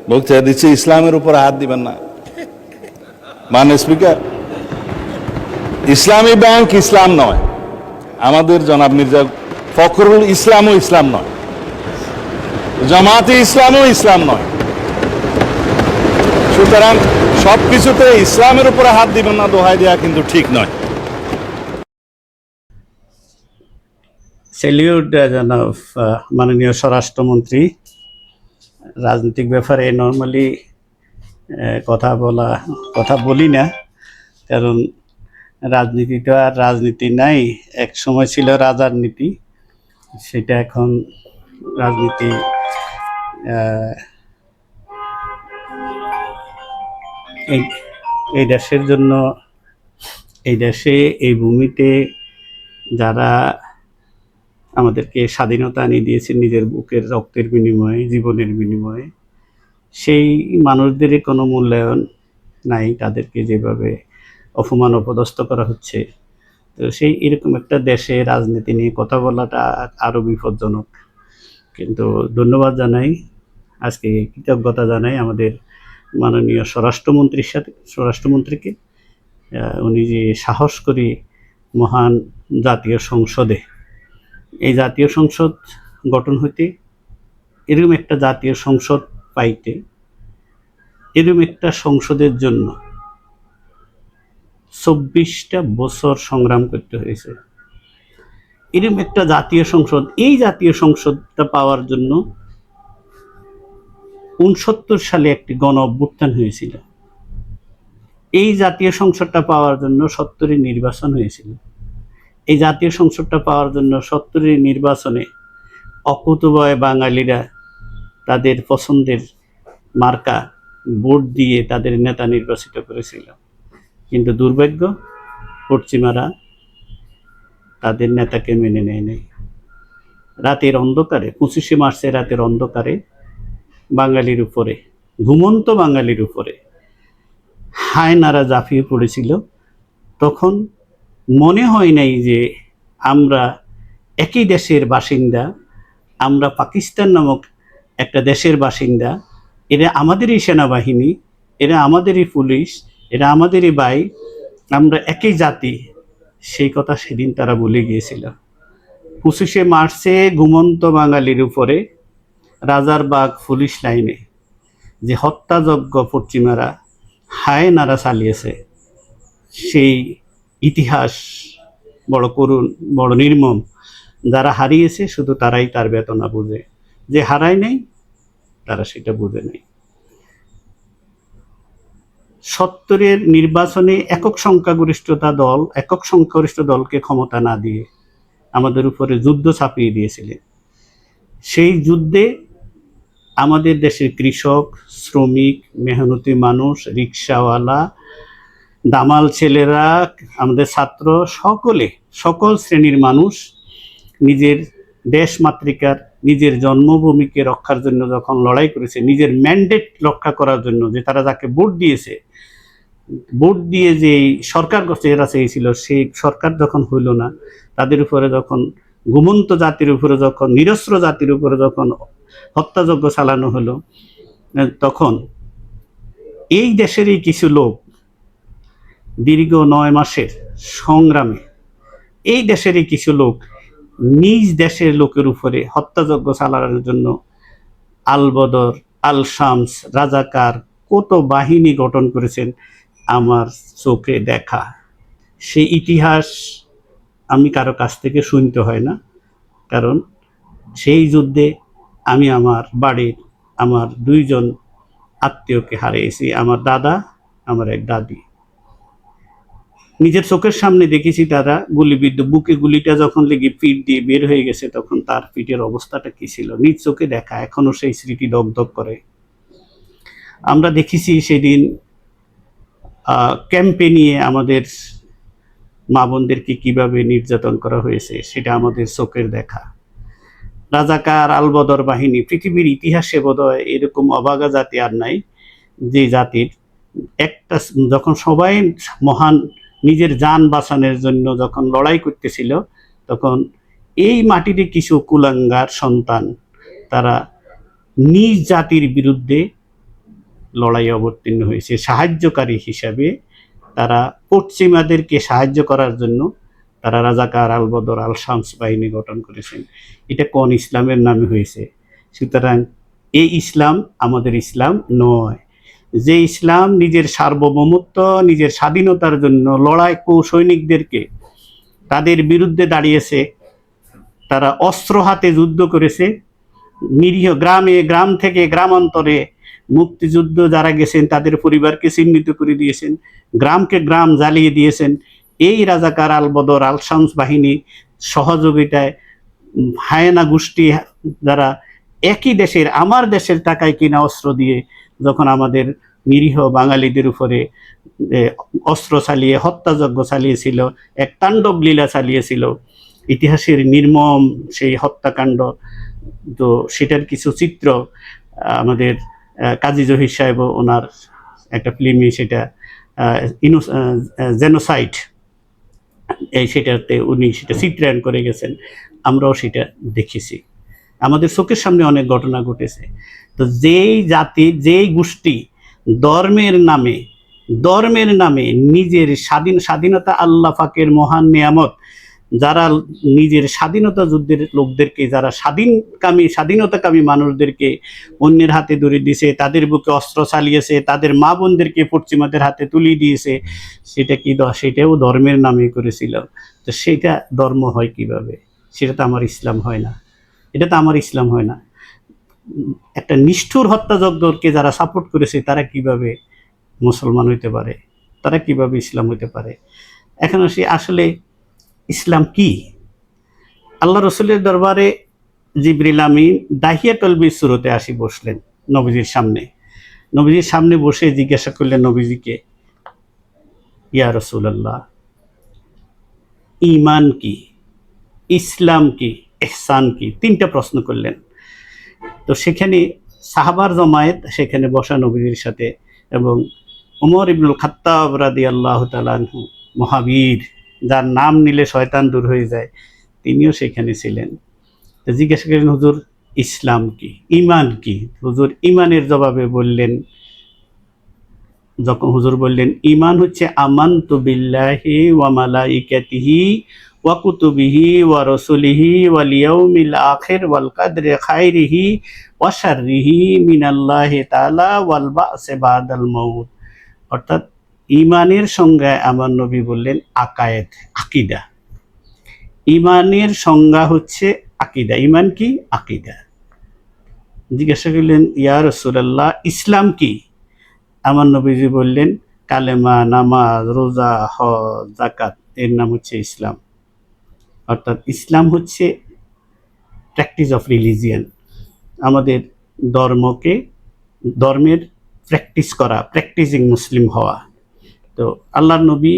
বক্তৃতা দিচ্ছে ইসলামের উপর হাত দিবেন না। মাননীয় স্পিকার, ইসলামী ব্যাংক ইসলাম নয়, আমাদের জনাব মির্জা ফখরুল ইসলামও ইসলাম নয়, জামাতে ইসলামও ইসলাম নয়। সুতরাং সবকিছুতে ইসলামের উপরে হাত দিবেন না দোহাই দেওয়া কিন্তু ঠিক নয়। সেলিউট জনাব মাননীয় স্বরাষ্ট্রমন্ত্রী। রাজনৈতিক ব্যাপারে নর্মালি কথা বলি না, কারণ রাজনীতি তো আর রাজনীতি নাই। এক সময় ছিল রাজার নীতি, সেটা এখন রাজনীতি। এই দেশের জন্য, এই দেশে, এই ভূমিতে যারা আমাদেরকে স্বাধীনতা আনিয়ে দিয়েছে নিজের বুকের রক্তের বিনিময়ে, জীবনের বিনিময়ে, সেই মানুষদেরই কোনো মূল্যায়ন নাই। তাদেরকে যেভাবে অপমান অপদস্থ করা হচ্ছে, তো সেই এরকম একটা দেশে রাজনীতি নিয়ে কথা বলাটা আরও বিপজ্জনক। কিন্তু ধন্যবাদ জানাই, আজকে কৃতজ্ঞতা জানাই আমাদের মাননীয় স্বরাষ্ট্রমন্ত্রীকে। উনি যে সাহস করে মহান জাতীয় সংসদে, এই জাতীয় সংসদ গঠন হইতে, এরকম একটা জাতীয় সংসদ পাইতে, এরকম একটা সংসদের জন্য 24টা বছর সংগ্রাম করতে হয়েছে। এরকম একটা জাতীয় সংসদ, এই জাতীয় সংসদটা পাওয়ার জন্য 69 সালে একটি গণ অভ্যুত্থান হয়েছিল। এই জাতীয় সংসদটা পাওয়ার জন্য 70 নির্বাচন হয়েছিল। এই জাতীয় সংসদটা পাওয়ার জন্য 70 নির্বাচনে অকুতোভয় বাঙালিরা তাদের পছন্দের মার্কা ভোট দিয়ে তাদের নেতা নির্বাচিত করেছিল। কিন্তু দুর্ভাগ্য, পশ্চিমারা তাদের নেতাকে মেনে নেয় নাই। রাতের অন্ধকারে, 25শে মার্চের রাতের অন্ধকারে বাঙালির উপরে, ঘুমন্ত বাঙালির উপরে হায়নারা ঝাঁপিয়ে পড়েছিল। তখন মনে হয় নাই যে আমরা একই দেশের বাসিন্দা, আমরা পাকিস্তান নামক একটা দেশের বাসিন্দা, এরা আমাদেরই সেনাবাহিনী, এরা আমাদেরই পুলিশ, এরা আমাদেরই ভাই, আমরা একই জাতি। সেই কথা সেদিন তারা ভুলে গিয়েছিল। 25শে মার্চে ঘুমন্ত বাঙালির উপরে রাজারবাগ পুলিশ লাইনে যে হত্যাযজ্ঞ পশ্চিমারা হায়নারা চালিয়েছে, সেই ইতিহাস বড় করুণ, বড় নির্মম। যারা হারিয়েছে শুধু তারাই তার বেদনা বুঝে, যে হারায় নাই তারা সেটা বুঝে নাই। 70-এর নির্বাচনে একক সংখ্যাগরিষ্ঠ দলকে ক্ষমতা না দিয়ে আমাদের উপরে যুদ্ধ চাপিয়ে দিয়েছিলেন। সেই যুদ্ধে আমাদের দেশের কৃষক, শ্রমিক, মেহনতি মানুষ, রিক্সাওয়ালা, দামাল ছেলেরা, আমাদের ছাত্র, সকল শ্রেণীর মানুষ নিজের দেশ মাতৃকার, নিজের জন্মভূমিকে রক্ষার জন্য যখন লড়াই করেছে, নিজের ম্যান্ডেট রক্ষা করার জন্য, যে তারা যাকে ভোট দিয়েছে, ভোট দিয়ে যে সরকার এরা চেয়েছিল, সেই সরকার যখন হইল না, তাদের উপরে যখন, ঘুমন্ত জাতির উপরে যখন, নিরস্ত্র জাতির উপরে যখন হত্যাযজ্ঞ চালানো হলো, তখন এই দেশেরই কিছু লোক দীর্ঘ 9 মাসের সংগ্রামে, এই দেশেরই কিছু লোক নিজ দেশের লোকের উপরে হত্যাযজ্ঞ চালানোর জন্য আল-বদর, আল-শামস, রাজাকার কত বাহিনী গঠন করেছেন আমার চোখে দেখা। সেই ইতিহাস আমি কারো কাছ থেকে শুনতে হয় না, কারণ সেই যুদ্ধে আমি আমার বাড়ির আমার 2 জন আত্মীয়কে হারিয়েছি, আমার দাদা, আমার এক দাদি। নিজের চোখের সামনে দেখেছি তারা গুলিবিদ্ধ, বুকে গুলিটা যখন লেগে পিঠ দিয়ে বের হয়ে গেছে, তখন তার পিঠের অবস্থাটা কি ছিল নিজ চোখে দেখা, এখনো সেই স্মৃতি দগদগ করে। আমরা দেখেছি সেদিন ক্যাম্পে নিয়ে আমাদের মা বোনদেরকে কিভাবে নির্যাতন করা হয়েছে, সেটা আমাদের চোখের দেখা। রাজাকার, আল-বদর বাহিনী, পৃথিবীর ইতিহাসে বোধহয় এরকম অভাগা জাতি আর নাই, যে জাতির একটা, যখন সবাই মহান নিজের জান বাঁচানোর জন্য যখন লড়াই করতেছিল, তখন এই মাটিতে কিছু কুলাঙ্গার সন্তান তারা নিজ জাতির বিরুদ্ধে লড়াইয়ে অবতীর্ণ হয়েছে সাহায্যকারী হিসাবে। তারা পশ্চিমাদেরকে সাহায্য করার জন্য তারা রাজাকার আল বদর আল শামস বাহিনী গঠন করেছেন। এটা কোন ইসলামের নামে হয়েছে? সুতরাং এই ইসলাম আমাদের ইসলাম নয়। যে ইসলাম নিজের সার্বভৌমত্ব, নিজের স্বাধীনতার জন্য লড়াকু সৈনিকদেরকে তাদের বিরুদ্ধে দাঁড়িয়েছে, তারা অস্ত্র হাতে যুদ্ধ করেছে, নিরীহ গ্রাম থেকে গ্রামান্তরে মুক্তিযুদ্ধ যারা গেছেন তাদের পরিবারকে চিহ্নিত করে দিয়েছেন, গ্রামকে গ্রাম জ্বালিয়ে দিয়েছেন। এই রাজাকার আল বদর আল শামস বাহিনী সহযোগিতায় হায়েনা গোষ্ঠী যারা একই দেশের, আমার দেশের টাকায় কিনা অস্ত্র দিয়ে যখন আমাদের নিরীহ বাঙালিদের উপরে অস্ত্র চালিয়ে হত্যাযজ্ঞ চালিয়েছিল, এক তাণ্ডব লীলা চালিয়েছিল, ইতিহাসের নির্মম সেই হত্যাকাণ্ড। তো সেটার কিছু চিত্র আমাদের কাজী জহির সাহেব ওনার একটা ফিল্মে সেটা জেনোসাইড, সেটাতে উনি সেটা চিত্রায়ন করে গেছেন, আমরাও সেটা দেখেছি, আমাদের চোখের সামনে অনেক ঘটনা ঘটেছে। তো যেই জাতি, যেই গোষ্ঠী ধর্মের নামে নিজের স্বাধীনতা আল্লাহ পাকের মহান নিয়ামত, যারা নিজের স্বাধীনতা যুদ্ধের লোকদেরকে, যারা স্বাধীনতাকামী মানুষদেরকে অন্যের হাতে ধরে দিয়েছে, তাদের বুকে অস্ত্র চালিয়েছে, তাদের মা বোনদেরকে পশ্চিমাদের হাতে তুলে দিয়েছে, সেটাও ধর্মের নামে করেছিল। তো সেটা ধর্ম হয় কিভাবে? সেটা তো আমার ইসলাম হয় না, এটা তো আমার ইসলাম হয় না। একটা নিষ্ঠুর হত্যাযজ্ঞকে যারা সাপোর্ট করেছে তারা কিভাবে মুসলমান হইতে পারে? তারা কিভাবে ইসলাম হইতে পারে? এখন আসলে ইসলাম কি? আল্লাহ রসুলের দরবারে জিবরিল আমিন দাহিয়াতুল বিসুরতে আসি বসলেন নবীজির সামনে বসে জিজ্ঞাসা করলেন নবীজিকে, ইয়া রাসূলুল্লাহ, ঈমান কি, ইসলাম কি, ইহসান কি? তিনটা প্রশ্ন করলেন। তো সেখানে সাহাবার জমায়েত সেখানে বসা নবীজির সাথে, এবং ওমর ইবনুল খাত্তাব রাদিয়াল্লাহু তাআলা আনহু, মহাবীর, যার নাম নিলে শয়তান দূর হয়ে যায়, তিনিও সেখানে ছিলেন। তো জিজ্ঞাসা করলেন, হুজুর ইসলাম কি, ঈমান কি? হুজুর ঈমানের জবাবে বললেন, যখন হুজুর বললেন ঈমান হচ্ছে আমানতু বিল্লাহি ওয়া মালাইকাতিহি ওয়া কুতুবিহি ওয়া রাসূলিহি ওয়াল ইয়াউমিল আখির ওয়াল কদরি খাইরিহি ওয়া শাররিহি মিনাল্লাহি তাআলা ওয়াল বা'সি বাদাল মাউত। অর্থাৎ ঈমানের সংজ্ঞা আমার নবী বললেন আকায়েদ, আকীদা। ঈমানের সংজ্ঞা হচ্ছে আকীদা। ঈমান কি? আকীদা। জিজ্ঞাসা করলেন, ইয়া রাসূলুল্লাহ, ইসলাম কি? আমার নবীজি বললেন কালেমা, নামাজ, রোজা, হজ, যাকাত, এর নাম হচ্ছে ইসলাম। অর্থাৎ ইসলাম হচ্ছে প্র্যাকটিস অফ রিলিজিয়ান, আমাদের ধর্মের প্র্যাকটিস করা, প্র্যাকটিসিং মুসলিম হওয়া। তো আল্লাহর নবী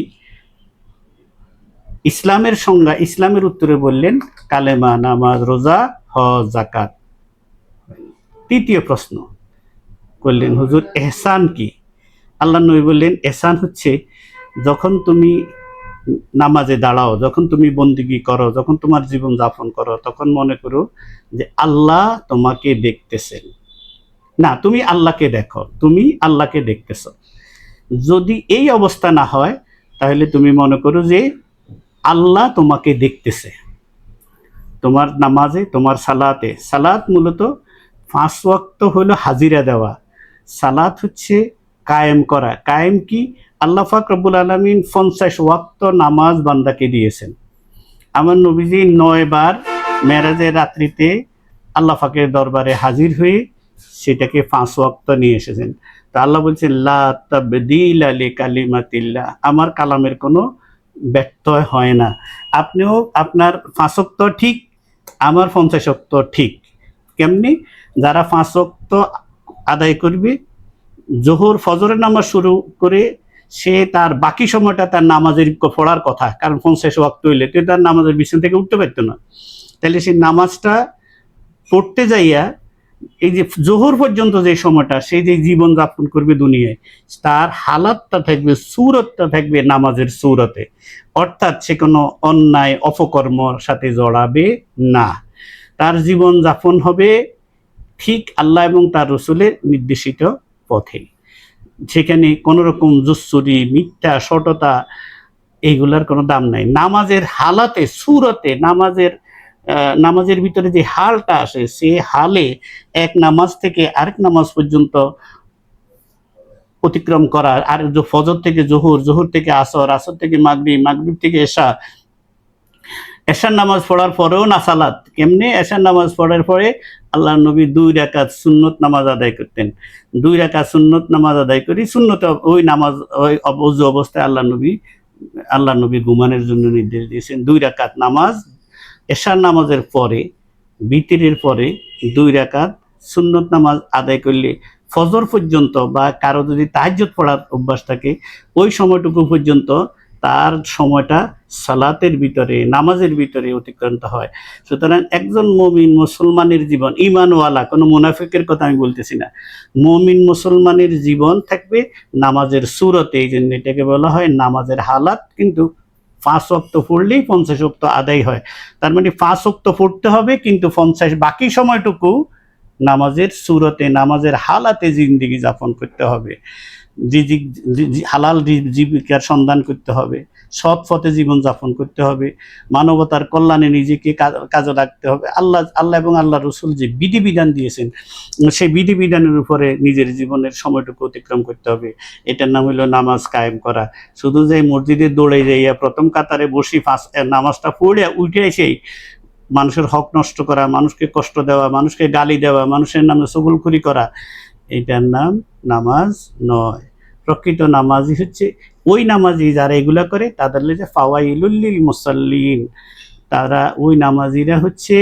ইসলামের সংজ্ঞা, ইসলামের উত্তরে বললেন কালেমা, নামাজ, রোজা, হজ, যাকাত। তৃতীয় প্রশ্ন করলেন, হুজুর এহসান কি? আল্লাহর নবী বললেন এহসান হচ্ছে যখন তুমি নামাজে দাঁড়াও, যখন তুমি বন্দেগী করো, যখন তোমার জীবন যাপন করো, তখন মনে করো যে আল্লাহ তোমাকে দেখতেছেন। না, তুমি আল্লাহকে দেখো, তুমি আল্লাহকে দেখতেছ। যদি এই অবস্থা না হয় তাহলে তুমি মনে করো যে আল্লাহ তোমাকে দেখতেছে। তোমার নামাজে, তোমার সালাতে, সালাত মূলত 5 ওয়াক্ত হলো হাজিরা দেওয়া, সালাত হচ্ছে কায়েম করা। কায়েম কি? আল্লাহ পাক রব্বুল আলামিন 50 ওয়াক্ত নামাজ বান্দাকে দিয়েছেন। আমার নবীজি 9 বার মেরাজের রাত্রিতে আল্লাহ পাকের দরবারে হাজির হয়ে সেটাকে 5 ওয়াক্ত নিয়ে এসেছেন। তো আল্লাহ বলছেন লা তাবদীলা লিকালিমাতিল্লাহ, আমার কালামের কোনো ব্যত্যয় হয় না। আপনিও আপনার 5 ওয়াক্ত ঠিক, আমার 50 ওয়াক্ত ঠিক। কেমনি? যারা 5 ওয়াক্ত আদায় করবে, জোহর ফজরের নামাজ শুরু করে সে তার বাকি সময়টা তার নামাজের পড়ার কথা, কারণ 50 ওয়াক্ত হইলে তো তার নামাজের বিছানা থেকে উঠতে পারতো না। তাহলে সেই নামাজটা পড়তে যাইয়া এই যে জোহর পর্যন্ত যে সময়টা সে যে জীবন যাপন করবে দুনিয়ায়, তার হালাতটা থাকবে, সুরতটা থাকবে নামাজের সুরতে। অর্থাৎ সে কোনো অন্যায় অপকর্মর সাথে জড়াবে না, তার জীবন যাপন হবে ঠিক আল্লাহ এবং তার রসুলের নির্দেশিত পথে। সেখানে কোনো রকম জুসুরি, মিথ্যা, সততা এইগুলার কোনো দাম নাই। নামাজের হালাতে, সুরতে, নামাজের ভিতরে যে হালটা আসে, সে হালে এক নামাজ থেকে আরেক নামাজ পর্যন্ত অতিক্রম করা, আর ফজর থেকে জোহর, জোহর থেকে আসর, আসর থেকে মাগরিব, মাগরিব থেকে এশা, এশার নামাজ পড়ার পরেও না সালাত। কেমনে? এশার নামাজ পড়ার পরে আল্লাহ নবী 2 রাকাত সুন্নত নামাজ আদায় করতেন। 2 রাকাত সুন্নত নামাজ আদায় করি, সুন্নত ওই নামাজ ওই অবুযু অবস্থায় আল্লাহ নবী ঘুমানোর জন্য নির্দেশ দিয়েছেন। 2 রাকাত নামাজ এশার নামাজের পরে, বিতিরের পরে 2 রাকাত সুন্নত নামাজ আদায় করলে ফজর পর্যন্ত, বা কারো যদি তাহাজ্জুদ পড়ার অভ্যাস থাকে, ওই সময়টুকু পর্যন্ত তার সময়টা সালাতের ভিতরে, নামাজের ভিতরে অতিক্রান্ত হয়। সুতরাং একজন মুমিন মুসলমানের জীবন, ঈমানওয়ালা, কোনো মুনাফিকের কথা আমি বলতেছি না, মুমিন মুসলমানের জীবন থাকবে নামাজের সুরতে। এই জন্য এটাকে বলা হয় নামাজের হালাত। কিন্তু 5 ওয়াক্ত পড়লেই 50 ওয়াক্ত আদায় হয়। তার মানে 5 ওয়াক্ত পড়তে হবে, কিন্তু 50 বাকি সময়টুকু নামাজের সুরতে, নামাজের হালাতে জিন্দেগি যাপন করতে হবে। হালাল জীবিকার সন্ধান করতে হবে, সৎ পথে জীবন যাপন করতে হবে, মানবতার কল্যাণে নিজেকে কাজে রাখতে হবে। আল্লাহ এবং আল্লাহ রসুল যে বিধিবিধান দিয়েছেন, সেই বিধিবিধানের উপরে নিজের জীবনের সময়টুকু অতিক্রম করতে হবে। এটার নাম হলো নামাজ কায়েম করা। শুধু যে মসজিদে দৌড়ে যাইয়া প্রথম কাতারে বসি নামাজটা পড়ে উঠে এসেই মানুষের হক নষ্ট করা, মানুষকে কষ্ট দেওয়া, মানুষকে গালি দেওয়া, মানুষের নামে চগলখড়ি করা, এটার নাম নামাজ নয়। প্রকৃত নামাজি হচ্ছে ওই নামাজি যারা এগুলা করে, তাদের যে ফাওয়াইলুল লিল মুসাল্লিন, তারা ওই নামাজিরা হচ্ছে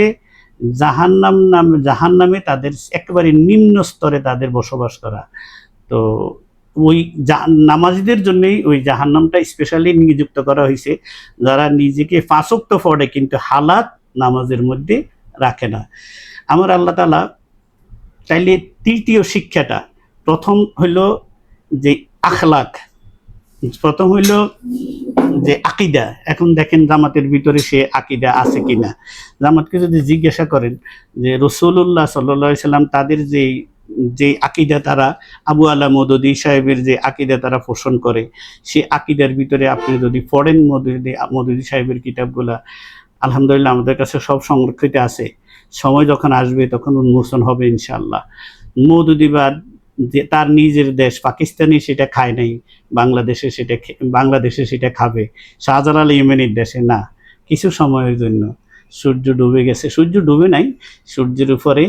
জাহান্নামে তাদের একেবারে নিম্ন স্তরে তাদের বসবাস করা। তো ওই নামাজিদের জন্যই ওই জাহান্নামটা স্পেশালি নিযুক্ত করা হয়েছে, যারা নিজেকে 5 ওয়াক্ত পড়ে কিন্তু হালাত নামাজের মধ্যে রাখে না। আমার আল্লাহ তাআলা চাইলে তৃতীয় শিক্ষাটা, প্রথম হইল যে আখলাক, প্রথম হইল যে আকিদা। এখন দেখেন জামাতের ভিতরে সে আকিদা আছে কিনা। জামাতকে যদি জিজ্ঞাসা করেন যে রাসূলুল্লাহ সাল্লাল্লাহু আলাইহি সাল্লাম তাদের যে আকিদা, তারা আবু আলা মওদুদী সাহেবের যে আকিদা তারা পোষণ করে, সে আকিদার ভিতরে আপনি যদি পড়েন মওদুদী সাহেবের কিতাবগুলা, আলহামদুলিল্লাহ আমাদের কাছে সব সংরক্ষিত আছে। সময় যখন আসবে তখন উন্মোচন হবে ইনশাআল্লাহ। মওদুদিবাদ যে তার নিজের দেশ পাকিস্তানি সেটা খায় নাই, বাংলাদেশে সেটা খাবে। শাহজালাল ইয়েমেনের দেশে না, কিছু সময়ের জন্য সূর্য ডুবে গেছে, সূর্য ডুবে নাই, সূর্যের উপরে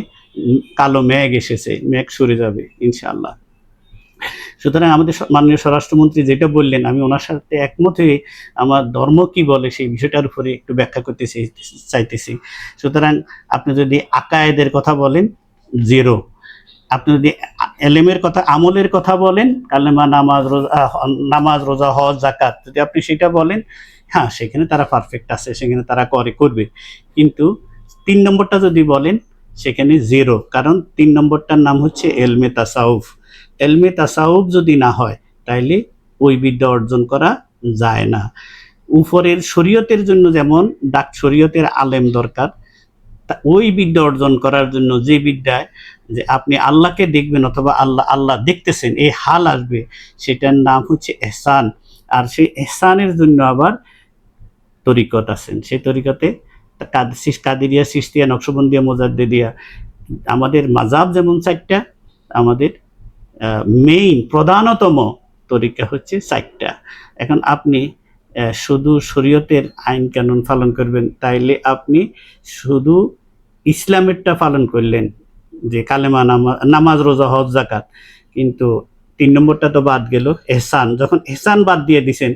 কালো মেঘ এসেছে, মেঘ সরে যাবে ইনশাআল্লাহ। সুতরাং আমাদের মাননীয় স্বরাষ্ট্রমন্ত্রী যেটা বললেন, আমি ওনার সাথে একমত হয়ে আমার ধর্ম কি বলে সেই বিষয়টার উপরে একটু ব্যাখ্যা করতে চাইতেছি। সুতরাং আপনি যদি আকায়েদের কথা বলেন, 0। আপনি যদি এলেমের কথা, আমলের কথা বলেন, কালেমা, নামাজ, রোজা, হজ, যাকাত, যদি আপনি সেটা বলেন, হ্যাঁ সেখানে তারা পারফেক্ট আছে, সেখানে তারা করবে। কিন্তু 3 নম্বরটা যদি বলেন, সেখানে 0। কারণ 3 নম্বরটার নাম হচ্ছে এলমে তাসাউফ। এলমে তাসাউফ যদি না হয়, তাইলে ওই বিদ্যা অর্জন করা যায় না। উপরের শরীয়তের জন্য যেমন শরীয়তের আলেম দরকার, ওই বিদ্যা অর্জন করার জন্য যে বিদ্যায় যে আপনি আল্লাহকে দেখবেন অথবা আল্লাহ দেখতেছেন, এই হাল আসবে, সেটার নাম হচ্ছে ইহসান। আর সেই ইহসানের জন্য আবার তরিকত আছেন। সেই তরিকতে কাদেরিয়া, চিশতিয়া, নকশবন্দিয়া, মোজাদ্দেদিয়া, আমাদের মাযহাব যেমন 4টা, আমাদের প্রধানতম তরিকা হচ্ছে 4টা। এখন আপনি শুধু শরীয়তের আইন কানুন পালন করবেন, তাইলে আপনি শুধু ইসলামেরটা পালন করলেন, যে কালেমা, নামাজ, রোজা, হজ, যাকাত, কিন্তু 3 নম্বরটা তো বাদ গেল, ইহসান। যখন ইহসান বাদ দিয়ে দিছেন,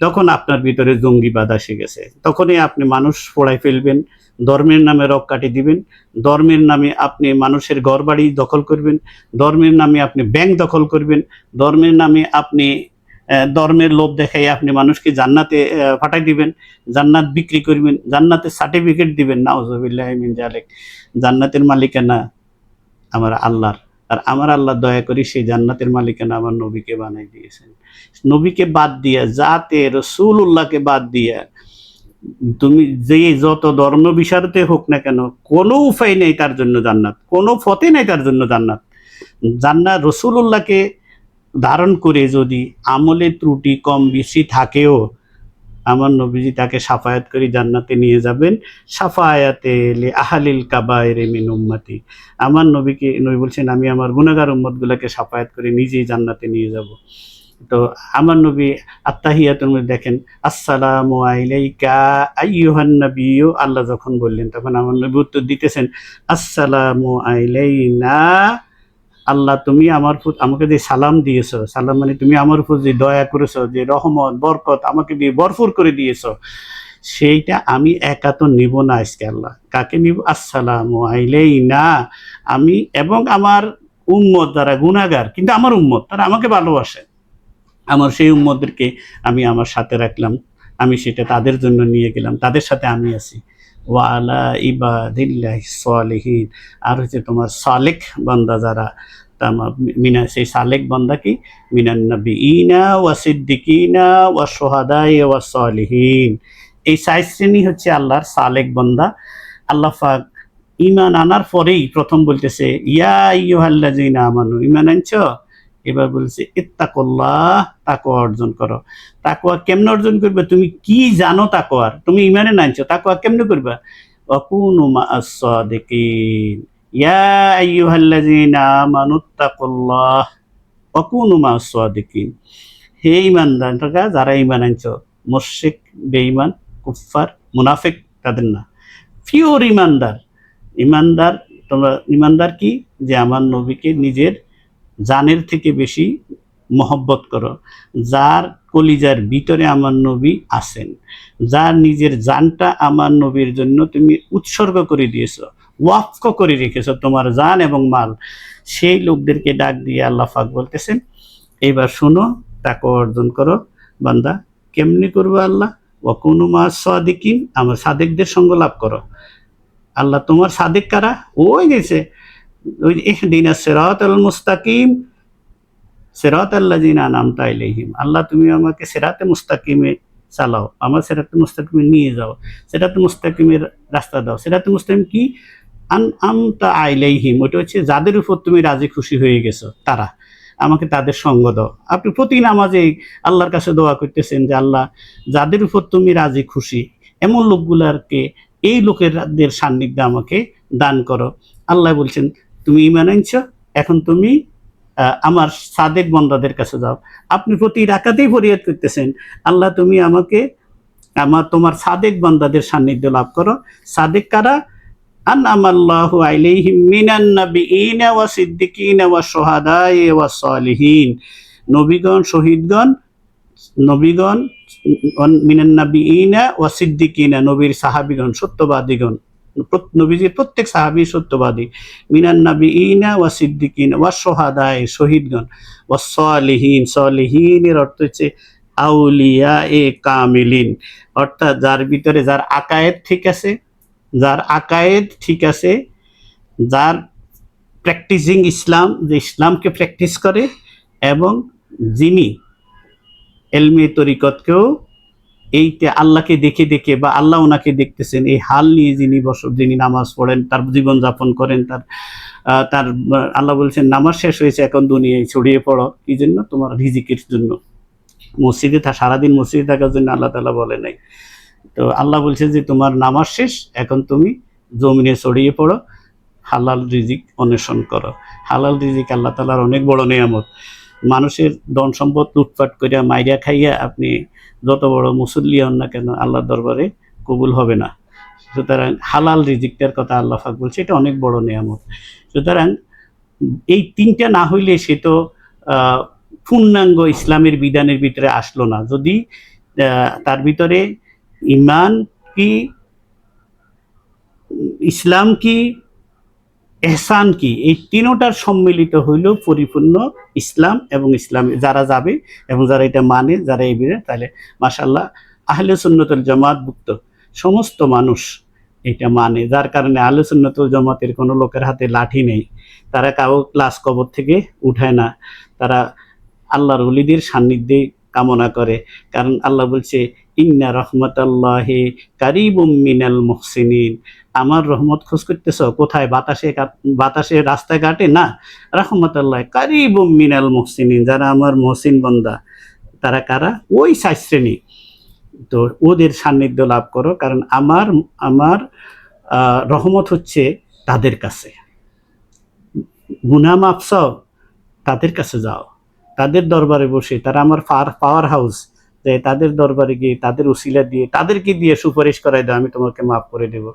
তখন আপনার ভিতরে জঙ্গিবাদ এসে গেছে। তখনই আপনি মানুষ পোড়াই ফেলবেন, ধর্মের নামে রক কাটি দিবেন, ধর্মের নামে আপনি মানুষের ঘরবাড়ি দখল করবেন, ধর্মের নামে আপনি ব্যাংক দখল করবেন, ধর্মের নামে আপনি ধর্মের লোভ দেখাই আপনি মানুষকে জান্নাতে পাঠাই দিবেন, জান্নাত বিক্রি করবেন, জান্নাতের সার্টিফিকেট দিবেন। নাউজুবিল্লাহি মিন যালিক। জান্নাতের মালিকানা আমার আল্লাহর, আর আমার আল্লাহ দয়া করি সেই জান্নাতের মালিকানা আমার নবীকে বানাই দিয়েছেন। নবীকে বাদ দিয়া, জাতে রাসূলুল্লাহকে বাদ দিয়া তুমি যে যত ধর্ম বিশারতে হোক না কেন, কোনো উপায় নেই তার জন্য জান্নাত, কোনো পথে নেই তার জন্য জান্নাত। রাসূলুল্লাহকে ধারণ করে যদি আমলে ত্রুটি কম বেশি থাকেও আমার নবীজি তাকে সাফায়াত করে জান্নাতে নিয়ে যাবেন। সাফায়াতে লি আহলিল কাবায়েরি মিন উম্মতি। আমার নবী বলছেন আমি আমার গুনাহগার উম্মতগুলোকে সাফায়াত করে নিজেই জান্নাতে নিয়ে যাব। তো আমার নবী আত্তাহিয়াতুর মধ্যে দেখেন আসসালামু আলাইকা আইয়ুহান নাবিয়্যু, আল্লাহ যখন বললেন তখন আমার নবী উত্তর দিতেছেন আসসালামু আলাইনা। আল্লাহ তুমি আমাকে যে সালাম দিয়েছো, সালাম মানে তুমি আমার উপর যে দয়া করেছো, যে রহমত বরকত আমাকে দিয়ে ভরপুর করে দিয়েছো, সেইটা আমি একা তো নিব না আজকে। আল্লাহ কাকে নিব? আসসালামু আলাইনা, আমি এবং আমার উম্মত যারা গুনাহগার কিন্তু আমার উম্মত, তারা আমাকে ভালোবাসে, আমার সেই উম্মতদেরকে আমি আমার সাথে রাখলাম, আমি সেটা তাদের জন্য নিয়ে গেলাম, তাদের সাথে আমি আছি। ওয়া আলা ইবাদিল্লাহি সালিহিন, আর হচ্ছে তোমার সালেক বান্দা যারা, মিনা সেই সালেক বান্দা কি মিনান নাবিয়িনা ওয়া সিদ্দিকিনা ওয়া শুহাদাই ওয়া সালিহিন। এই 4 শ্রেণী হচ্ছে আল্লাহর সালেক বান্দা। আল্লাহ পাক ঈমান আনার পরেই প্রথম বলতেছে ইয়া আইয়ুহাল্লাযিনা আমানু, ঈমান আনছো? এবার বলছে ইত্তাকুল্লাহ, তাকওয়া অর্জন করো। তাকওয়া কেমনে অর্জন করবে? তুমি কি জানো তাকওয়ার? তুমি ঈমানে নাইছো, তাকওয়া কেমনে করবে? ওয়াকুনু মাআস সাদিকিন, ইয়া আইয়ুহাল্লাযিনা আমানুত্তাকুল্লাহ ওয়াকুনু মাআস সাদিকিন। হে ঈমানদাররা, যারা ঈমান আনছো, মুশরিক, বেঈমান, কুফফার, মুনাফিক তাদের না, পিওর ঈমানদার। ঈমানদার তোমরা ঈমানদার কি? যে আমার নবীকে নিজের জানের থেকে বেশি মহব্বত করো, যার কলিজার ভিতরে আমার নবী আছেন, যার নিজের জানটা আমার নবীর জন্য তুমি উৎসর্গ করে দিয়েছো, ওয়াকফ করে রেখেছো তোমার জান এবং মাল, সেই লোকদেরকে ডাক দিয়ে আল্লাহ পাক বলতেছেন এবার শোনো, তাকওয়া অর্জন করো বান্দা। কেমনি করবো আল্লাহ? ওয়াকুনু মাআস সাদিকিন, আমার সাদেকদের সঙ্গ লাভ করো। আল্লাহ তোমার সাদেক কারা? ওই গেছে ওই ইহদিনাস সিরাতাল মুস্তাকিম সিরাতাল্লাযিনা আনআমতা আলাইহিম। আল্লাহ তুমি আমাকে সিরাতে মুস্তাকিমে চালাও, আমার সিরাতে মুস্তাকিমে নিয়ে যাও, সিরাতে মুস্তাকিমের রাস্তা দাও। সিরাতে মুস্তাকিম কি? আনআমতা আলাইহিম, ওটা হচ্ছে যাদের উপর তুমি রাজি খুশি হয়ে গেছো তারা, আমাকে তাদের সঙ্গ দাও। আপনি প্রতি নামাজে আল্লাহর কাছে দোয়া করতেছেন যে আল্লাহ যাদের উপর তুমি রাজি খুশি এমন লোকগুলারকে, এই লোকেরদের সান্নিধ্যে আমাকে দান করো। আল্লাহ বলছেন তুমি ঈমান আনছো, এখন তুমি আমার সাদেক বান্দাদের কাছে যাও। আপনি প্রতি রাকাতেই ফরিয়াদ করতেছেন আল্লাহ তুমি আমাকে তোমার সাদেক বান্দাদের সান্নিধ্য লাভ করো। সাদেক কারা? আনআমাল্লাহু আলাইহিম মিনান নাবিয়িনা ওয়া সিদ্দিকিনা ওয়া শুহাদাই ওয়া সালিহিন। নবীগণ, শহীদগণ, নবীগণ মিনান নাবিয়িনা ওয়া সিদ্দিকিনা, নবীর সাহাবীগণ, সত্যবাদীগণ, নবীজির প্রত্যেক সাহাবী সত্যবাদী। মিনান নাবিয়িনা ওয়া সিদ্দিকিনা ওয়া শুহাদাই, শহীদগণ, ওয়া সালিহিন, সালিহিনের অর্থ হচ্ছে আউলিয়া এ কামিলিন, অর্থাৎ যার ভিতরে যার আকায়েদ ঠিক আছে, যার আকায়েদ ঠিক আছে, যার প্র্যাকটিসিং ইসলাম, যে ইসলামকে প্র্যাকটিস করে, এবং যিনি এলমে তরিকতকেও এইটা আল্লাহকে দেখে দেখে বা আল্লাহ ওনাকে দেখতেছেন এই হাল নিয়ে যিনি নামাজ পড়েন, তার জীবনযাপন করেন, তার আল্লাহ বলছেন নামাজ শেষ হয়েছে, এখন দুনিয়ায় ছড়িয়ে পড়ো। কি জন্য? তোমার রিজিকের জন্য। মসজিদে সারাদিন মসজিদে থাকার জন্য আল্লাহ তাআলা বলে নাই। তো আল্লাহ বলছে যে তোমার নামাজ শেষ, এখন তুমি জমিনে ছড়িয়ে পড়ো, হালাল রিজিক অন্বেষণ করো। হালাল রিজিক আল্লাহ তাআলার অনেক বড় নিয়ামত। মানুষের ধন সম্পদ লুটপাট করিয়া মাইরিয়া খাইয়া আপনি যত বড় মুসল্লি হন না কেন আল্লাহর দরবারে কবুল হবে না। সুতরাং হালাল রিজিকটার কথা আল্লাহ পাক বলছে, এটা অনেক বড় নিয়ামত। সুতরাং এই তিনটা না হইলে সে তো পূর্ণাঙ্গ ইসলামের বিধানের ভিতরে আসলো না। যদি তার ভিতরে ঈমান কি, ইসলাম কি, এহসান কি, এই তিনটার সম্মিলিত হইলেও পরিপূর্ণ ইসলাম। এবং ইসলামে যারা যাবে এবং যারা এটা মানে, যারা এই বিরে, তাহলে মাশাআল্লাহ আহলে সুন্নাত ওয়াল জামাতভুক্ত সমস্ত মানুষ এটা মানে, যার কারণে আহলে সুন্নাত ওয়াল জামাতের কোনো লোকের হাতে লাঠি নেই, তারা কাউ ক্লাস কবর থেকে উঠায় না, তারা আল্লাহর ওলিদের সান্নিধ্যে কামনা করে। কারণ আল্লাহ বলছে ইন্না রহমাতাল্লাহি কারিবুম মিনাল মুহসিনিন, আমার রহমত খোঁজ করতেছ কোথায়? বাতাসে রাস্তায় ঘাটে না, রহমাতাল্লাহি কারিবুম মিনাল মুহসিনিন, যারা আমার মহসিন বান্দা তারা কারা? ওই 4 শ্রেণী। তো ওদের সান্নিধ্য লাভ করো, কারণ আমার আমার রহমত হচ্ছে তাদের কাছে। গুনাহ মাফ চাও, তাদের কাছে যাও, তাদের দরবারে বসে, তারা আমার পাওয়ার হাউস, যে তাদের দরবারে গিয়ে তাদের উসিলা দিয়ে তাদেরকে দিয়ে সুপারিশ করাই দাও, আমি তোমাকে মাফ করে দেব।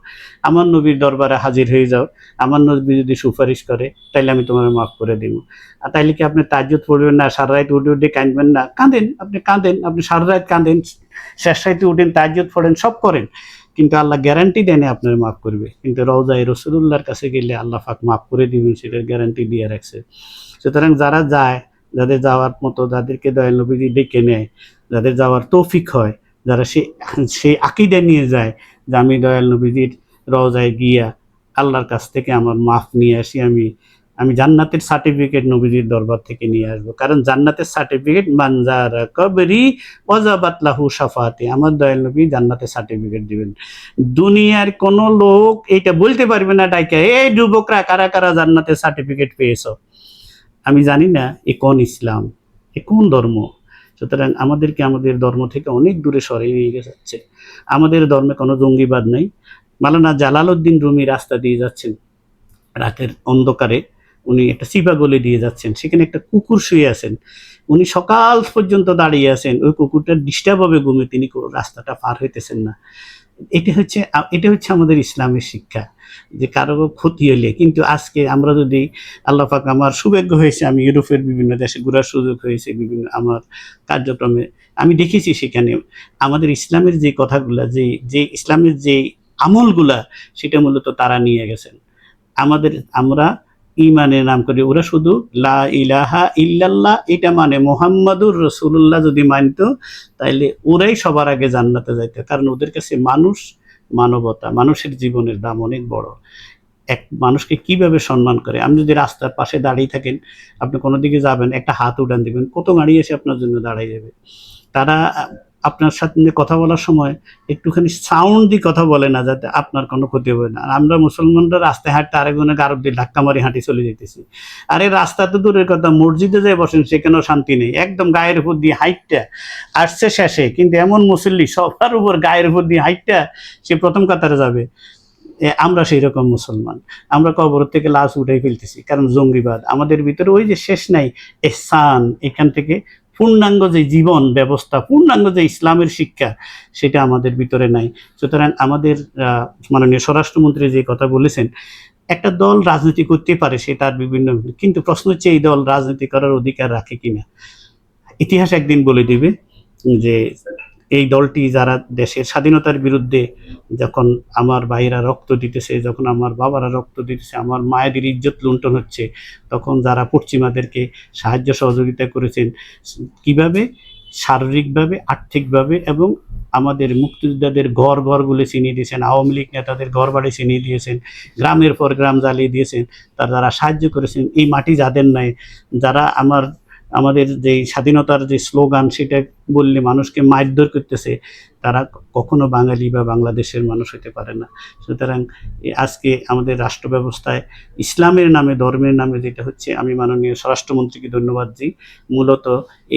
আমার নবীর দরবারে হাজির হয়ে যাও, আমার নবী যদি সুপারিশ করে তাইলে আমি তোমাকে মাফ করে দেব। আর তাইলে কি আপনি তাজ্জুদ পড়বেন না, সারা রাত উঠে উঠে কাঁদবেন না? কাঁদেন, আপনি সারা রাত কাঁদেন, শেষ রাতে উঠেন, তাজ্জুদ পড়েন, সব করেন, কিন্তু আল্লাহ গ্যারান্টি দেন আপনার মাফ করবে। কিন্তু রওজায়ে রাসূলুল্লাহর কাছে গেলে আল্লাহ পাক মাফ করে দিবেন, সেটার গ্যারান্টি দিয়ে রাখছে। সুতরাং যারা যায়, যাদের যাওয়ার মতো, যাদেরকে দয়াল নবীজি ডেকে নেয়, যাদের যাওয়ার তৌফিক হয়, যারা সেই আকীদা নিয়ে যায় যে আমি দয়াল নবীজির রওজায় গিয়া আল্লাহর কাছ থেকে আমার মাফ নিয়ে আসি, আমি জান্নাতের সার্টিফিকেট নবীজির দরবার থেকে নিয়ে আসবো। কারণ জান্নাতের সার্টিফিকেট মানজারা কবরি ওয়াজাবাত লাহু শাফাতি, আমার দয়াল নবী জান্নাতের সার্টিফিকেট দিবেন। দুনিয়ার কোন লোক এটা বলতে পারবে না ডাইকা, এই যুবকরা কারা কারা জান্নাতের সার্টিফিকেট পেয়েছো। আমি জানি না এ কোন ইসলাম, এ কোন ধর্ম। সুতরাং আমাদেরকে আমাদের ধর্ম থেকে অনেক দূরে সরিয়ে নিয়ে যাচ্ছে। আমাদের ধর্মে কোনো জঙ্গিবাদ নেই। মাওলানা জালালউদ্দিন রুমি রাস্তা দিয়ে যাচ্ছেন রাতের অন্ধকারে, উনি একটা চিপা গলি দিয়ে যাচ্ছেন, সেখানে একটা কুকুর শুয়ে আছেন, উনি সকাল পর্যন্ত দাঁড়িয়ে আছেন, ওই কুকুরটা ডিস্টার্ব হবে ঘুমে, তিনি রাস্তাটা পার হইতেছেন না। এটা হচ্ছে আমাদের ইসলামের শিক্ষা, যে কারো ক্ষতি হইলে। কিন্তু আজকে আমরা যদি, আল্লাহ পাক আমার সৌভাগ্য হয়েছে, আমি ইউরোপের বিভিন্ন দেশে ঘোরার সুযোগ হয়েছে, বিভিন্ন আমার কার্যক্রমে আমি দেখেছি, সেখানে আমাদের ইসলামের যে কথাগুলা, যে ইসলামের যে আমলগুলা, সেটা মূলত তারা নিয়ে গেছেন। আমরা ইমানের নাম করি, ওরা শুধু লা ইলাহা ইল্লাল্লাহ এটা মানে মুহাম্মাদুর রাসূলুল্লাহ যদি মানত, তাইলে ওরাই সবার আগে জান্নাতে যাইত। কারণ ওদের কাছে মানবতা, মানুষের জীবনের দাম অনেক বড়। এক মানুষকে কিভাবে সম্মান করে। আপনি যদি রাস্তার পাশে দাঁড়িয়ে থাকেন, আপনি কোনো দিকে যাবেন, একটা হাত উঠান দিবেন, কত গাড়ি এসে আপনার জন্য দাঁড়াই যাবে। তারা আপনার সাথে কথা বলার সময় একটুখানি সাউন্ড দিয়ে কথা বলে না, যাতে আপনার কোনো ক্ষতি হবে না। আর আমরা মুসলমানরা রাস্তায় হাঁটতে আরেকজনের গারব দিয়ে ধাক্কা মারি হাঁটি চলে যেতেছি। আরে রাস্তা তো দূরের কথা, মসজিদে যায় বসেন, সেখানেও শান্তি নেই, একদম গায়ের উপর দিয়ে হাইটটা আসছে শেষে। কিন্তু এমন মুসল্লি সবার উপর গায়ের উপর দিয়ে হাইটটা সে প্রথম কাতারে যাবে। আমরা সেই রকম মুসলমান, আমরা কবর থেকে লাশ উঠাই ফেলতেছি, কারণ জঙ্গিবাদ আমাদের ভিতরে। ওই যে শেষ নাই এহসান, এখান থেকে পূর্ণাঙ্গ যে জীবন ব্যবস্থা, পূর্ণাঙ্গ যে ইসলামের শিক্ষা, সেটা আমাদের ভিতরে নাই। সুতরাং আমাদের মাননীয় স্বরাষ্ট্রমন্ত্রী যে কথা বলেছেন, একটা দল রাজনীতি করতে পারে, সে তার বিভিন্ন, কিন্তু প্রশ্ন হচ্ছে এই দল রাজনীতি করার অধিকার রাখে কিনা। ইতিহাস একদিন বলে দিবে যে এই দলটি যারা দেশের স্বাধীনতার বিরুদ্ধে, যখন আমার ভাইয়েরা রক্ত দিতেছে, যখন আমার বাবারা রক্ত দিতেছে, আমার মায়েদের ইজ্জত লুণ্ঠন হচ্ছে, তখন যারা পশ্চিমাদেরকে সাহায্য সহযোগিতা করেছেন, কিভাবে শারীরিকভাবে, আর্থিকভাবে, এবং আমাদের মুক্তিযোদ্ধাদের ঘরগুলো ছিনিয়ে দিয়েছেন, আওয়ামী লীগ নেতাদের ঘর বাড়ি ছিনিয়ে দিয়েছেন, গ্রামের পর গ্রাম জ্বালিয়ে দিয়েছেন, যারা সাহায্য করেছেন। এই মাটি যাদের নয়, যারা আমাদের যে স্বাধীনতার যে স্লোগান, সেটা বললে মানুষকে মারধর করতেছে, তারা কখনো বাঙালি বা বাংলাদেশের মানুষ হতে পারে না। সুতরাং আজকে আমাদের রাষ্ট্র ব্যবস্থায় ইসলামের নামে, ধর্মের নামে যেটা হচ্ছে, আমি মাননীয় স্বরাষ্ট্রমন্ত্রীকে ধন্যবাদ দিই। মূলত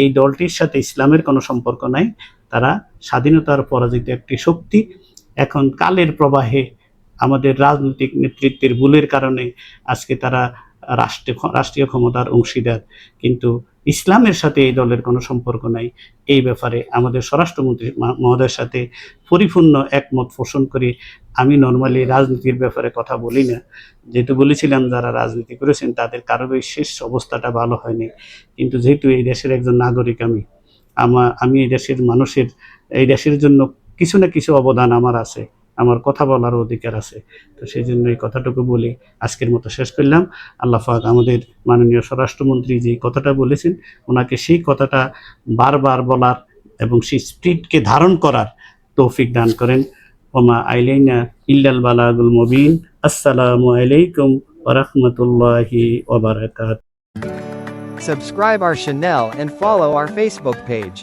এই দলটির সাথে ইসলামের কোনো সম্পর্ক নাই, তারা স্বাধীনতার পরাজিত একটি শক্তি। এখন কালের প্রবাহে আমাদের রাজনৈতিক নেতৃত্বের ভুলের কারণে আজকে তারা রাষ্ট্রীয় ক্ষমতার অংশীদার, কিন্তু ইসলামের সাথে এই দলের কোনো সম্পর্ক নাই। এই ব্যাপারে আমাদের স্বরাষ্ট্রমন্ত্রী মহোদয়ের সাথে পরিপূর্ণ একমত পোষণ করি। আমি নর্মালি রাজনীতির ব্যাপারে কথা বলি না, যেহেতু বলেছিলাম যারা রাজনীতি করেছেন তাদের কারোরই শেষ অবস্থাটা ভালো হয়নি। কিন্তু যেহেতু এই দেশের একজন নাগরিক, আমি এই দেশের মানুষের, এই দেশের জন্য কিছু না কিছু অবদান আমার আছে, আমার কথা বলার অধিকার আছে। তো সেই জন্য এই কথাটুকু বলে আজকের মতো শেষ করলাম। আল্লাহ পাক আমাদের মাননীয় স্বরাষ্ট্রমন্ত্রী যে কথাটা বলেছেন, ওনাকে সেই কথাটা বারবার বলার এবং সেই স্পিরিটকে ধারণ করার তৌফিক দান করেন। ওমা আইলাইনা ইল্লাল বালাগুল মুবিন। আসসালামু আলাইকুম ওয়া রাহমাতুল্লাহি ওয়া বারাকাতুহু। Subscribe our channel and follow our Facebook page.